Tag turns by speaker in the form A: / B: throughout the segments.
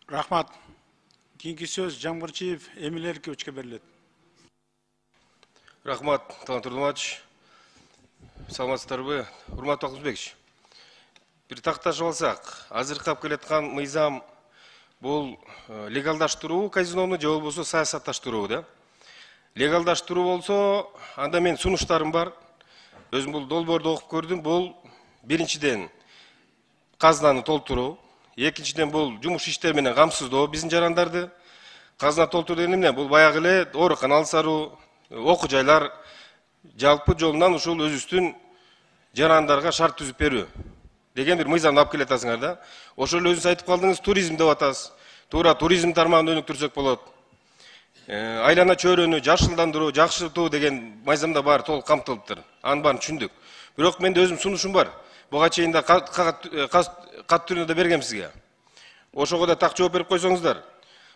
A: Рахмат. Кийинки сөз Жаңбырчиев Эмиль Эркебичке берилет.
B: Рахмат, Талант Турдуматович. Саламатсыздарбы? Урматтуу Акылбекович. Бир такташып алсак, азыркы алып келаткан мыйзам бул легалдаштыруу казинону же болбосо саясатташтыруу да. Легалдаштыруу болсо, анда мен сунуштарым бар. Өзүм бул долбоорду окуп көрдүм. Бул биринчиден казынаны толтуруу, экинчиден бул жумуш иштер менен камсыздоо биздин жарандарды. Казына толтуруу деген эмне? Бул баягы эле оорукана алсаруу, окуу жайлар жалпы жолунан ушул өзүбүздүн жарандарга шарт түзүп берүү деген бир мыйзамды алып келатасыңар да. Ошол эле өзүңүз айтып калдыңыз, туризм деп атасыз. Туура туризм тармагын өнүктүрсөк болот. Айлана чөйрөнү жашылдандыруу, жакшыртуу деген мыйзамда бар, толук камтылыптыр. Анын баарын түшүндүк. Бирок менде өзүм сунушум бар. Буга чейин да кат түрүндө да бергем сизге. Ошого да так жооп берип койсоңуздар.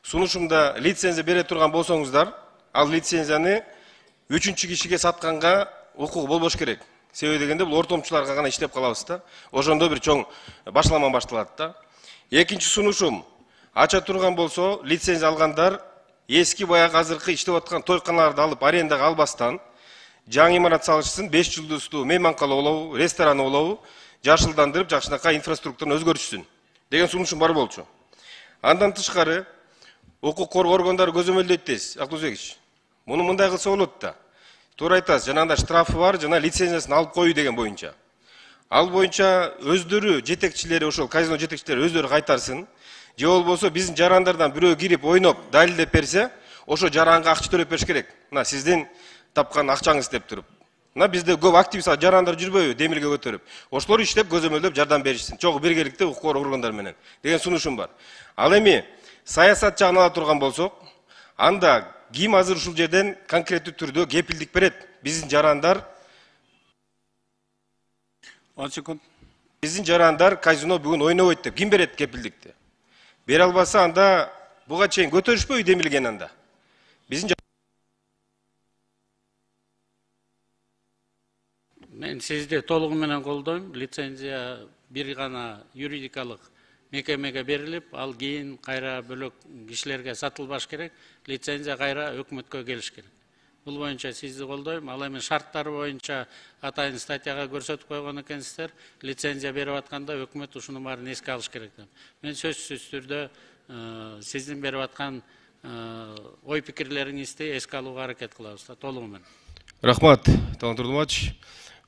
B: Сунушумда лицензия бере турган болсоңуздар, ал лицензияны үчүнчү кишиге сатканга укугу болбош керек. Себеби дегенде бул ортомчуларга гана иштеп калабыз да. Ошондо бир чоң башлама башталат да. Экинчи сунушум, ача турган болсо, лицензия алгандар эски баягы азыркы иштеп аткан тойканаларды алып арендага албастан, жаңы имарат салышсын, 5 жылдыздуу мейманкана болобу, ресторан болобу, жашылдандырып, жакшынакай инфраструктураны өзгөртүшсүн деген сунушум бар болчу. Андан тышкары, укук коргоо органдары көзөмөлдөйт дейсиз, Акылбекович. Муну мындай кылса болот да. Туура айтасыз, жанагындай штрафы бар, жана лицензиясын алып коюу деген боюнча. Ал боюнча өздөрү жетекчилери, ошол казино жетекчилери өздөрү кайтарсын. Же болбосо биздин жарандардан бирөө кирип ойноп, далилдеп берсе, ошо жаранга акча төлөп бериш керек. Мына сиздин тапкан акчаңыз деп туруп. Мына бизде көп активист жарандар жүрбөйбү, демилге көтөрүп. Ошолор иштеп көзөмөлдөп жардам беришсин. Чогуу биргеликте укук коргоо органдары менен деген сунушум бар. Ал эми саясат жагын ала турган болсок, анда ким азыр ушул жерден конкреттүү түрдө кепилдик берет? Биздин жарандар
A: 10 секунд.
B: Биздин жарандар казино бүгүн ойнобойт деп ким берет кепилдикти? Бере албаса анда буга чейин көтөрүшпөйбү демилген анда. Биздин
C: Мен сизди толугу менен колдойм. Лицензия бир гана юридикалык мекемеге берилип, ал кийин кайра бөлөк кишилерге сатылбаш керек. Лицензия кайра өкмөткө келиш керек. Бул боюнча сизди колдойм. Ал эми шарттары боюнча атайын статьяга көрсөтүп койгон экенсиздер. Лицензия берип атканда өкмөт ушуну баарын эске алыш керек деп. Мен сөзсүз түрдө сиздин берип аткан ой пикирлериңизди эске алууга аракет кылабыз да, толугу менен.
B: Рахмат, Талант Турдуматович.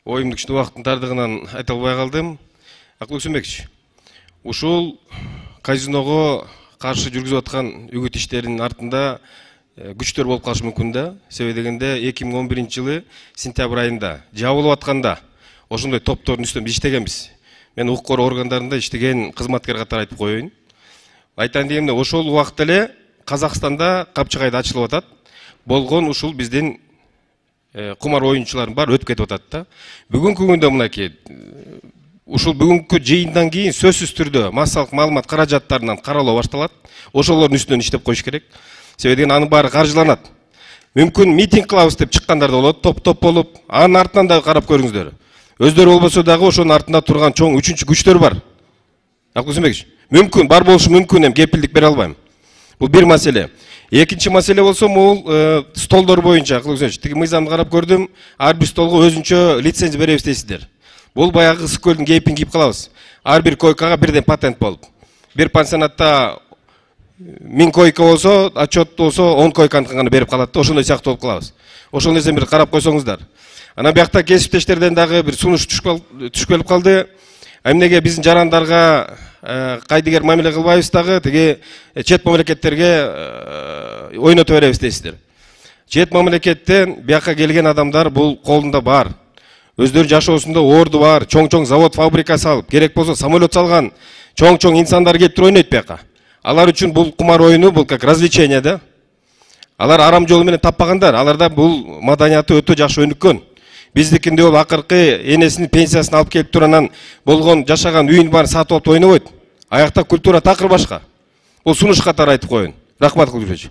B: Оюмду кичине убакыттын тардыгынан айта албай калдым. Акылбекович, ушул казиного каршы жүргүзүп аткан үгүт иштеринин артында күчтөр болуп калышы мүмкүн да. Себеби дегенде 2011-жылы сентябрь айында жабылып атканда ошондой топтордун үстүнөн биз иштегенбиз. Мен укук коргоо органдарында иштеген кызматкер катары айтып коеюн. Айтайын дегенде ошол убакта эле Казакстанда Капчагайда ачылып атат. Болгон ушул биздин кумар оюнчулар бар, өтүп кетип атат да. Бүгүнкү күндө мынакей ушул бүгүнкү жыйындан кийин сөзсүз түрдө массалык маалымат каражаттарынан каралоо башталат. Ошолордун үстүнөн иштеп коюш керек. Себеби деген анын баары каржыланат. Мүмкүн митинг кылабыз деп чыккандар да болот, топ-топ болуп, анын артынан да карап көрүңүздөр. Өздөрү болбосо дагы ошонун артында турган чоң үчүнчү күчтөр бар. Акылбекович, мүмкүн бар болушу мүмкүн, эми кепилдик бере албайм. Бул бир маселе. Экинчи маселе болсо, бул столдор боюнча, Акылбекович, тиги мыйзамды карап көрдүм, ар бир столго өзүнчө лицензия беребиз дейсиздер. Бул баягы ысык көлдүн кейпин кийип калабыз. Ар бир койкага бирден патент болуп. Бир пансионатта 1000 койка болсо, отчет болсо 10 койканы гана берип калат да, ошондой сыяктуу болуп калабыз. Ошол нерсени бир карап койсоңуздар. Анан биякта кесиптештерден дагы бир сунуш түшүп келип калды. Эмнеге биздин жарандарга кайдыгер мамиле кылбайбыз дагы, тиги чет мамлекеттерге ойното беребиз дейсиздер. Чет мамлекеттен бияка келген адамдар бул колунда бар. Өздөрү жашоосунда орду бар, чоң-чоң завод, фабрика салып, керек болсо самолет салган, чоң-чоң инсандар келип туруп ойнойт бияка. Алар үчүн бул кумар оюну, бул как развлечение да. Алар арам жолу менен таппагандар, аларда бул маданияты өтө жакшы өнүккөн. Биздикинде ол акыркы энесинин пенсиясын алып келип туранан болгон жашаган үйүн баарын сатып алып ойнобойт. Аякта культура такыр башка. Бул сунуш катары айтып коеюн. Рахмат, Акылбекович.